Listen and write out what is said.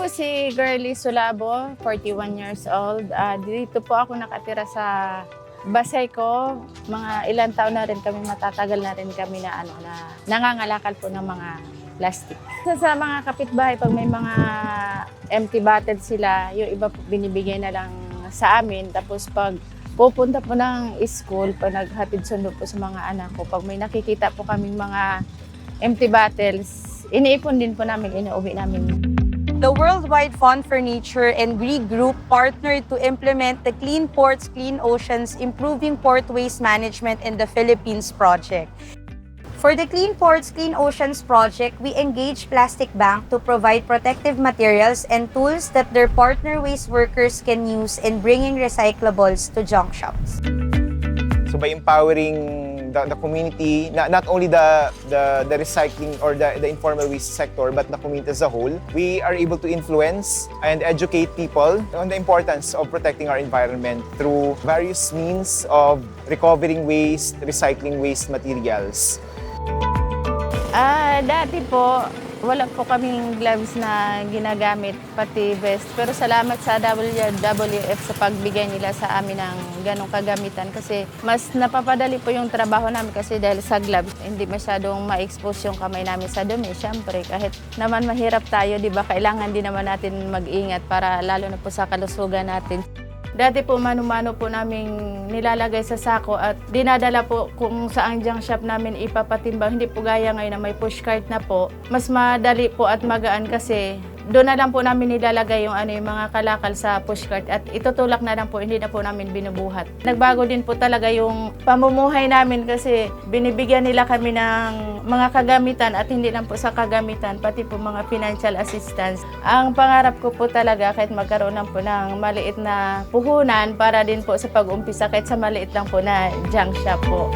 po si Girlie Sulabo, 41 years old. Dito po ako nakatira sa Basay ko. Mga ilang taon na rin kami, matatagal na rin kami na, nangangalakal po ng mga plastic. Sa mga kapitbahay, pag may mga empty bottle sila, yung iba po binibigay na lang sa amin. Tapos pag pupunta po ng school, pag naghatid sundo po sa mga anak ko, pag may nakikita po kaming mga empty bottles, iniipon din po namin, inuuwi namin. The Worldwide Fund for Nature and Green Group partnered to implement the Clean Ports, Clean Oceans, Improving Port Waste Management in the Philippines project. For the Clean Ports, Clean Oceans project, we engaged Plastic Bank to provide protective materials and tools that their partner waste workers can use in bringing recyclables to junk shops. So by empowering the community, not only the recycling or the informal waste sector, but the community as a whole, we are able to influence and educate people on the importance of protecting our environment through various means of recovering waste, recycling waste materials. Dati po, wala po kaming gloves na ginagamit, pati vest. Pero salamat sa WWF sa pagbigay nila sa amin ng ganong kagamitan. Kasi mas napapadali po yung trabaho namin kasi dahil sa gloves, hindi masyadong ma-expose yung kamay namin sa dumi. Siyempre, kahit naman mahirap tayo, di ba, kailangan din naman natin mag-ingat para lalo na po sa kalusugan natin. Dati po mano-mano po namin nilalagay sa sako at dinadala po kung saan junk shop namin ipapatimbang. Hindi po gaya ngayon na may pushcart na po. Mas madali po at magaan kasi doon na lang po namin nilalagay yung mga kalakal sa pushcart at itutulak na lang po, hindi na po namin binubuhat. Nagbago din po talaga yung pamumuhay namin kasi binibigyan nila kami ng mga kagamitan at hindi lang po sa kagamitan, pati po mga financial assistance. Ang pangarap ko po talaga kahit magkaroon lang po ng maliit na puhunan para din po sa pag-umpisa kahit sa maliit lang po na junk shop po.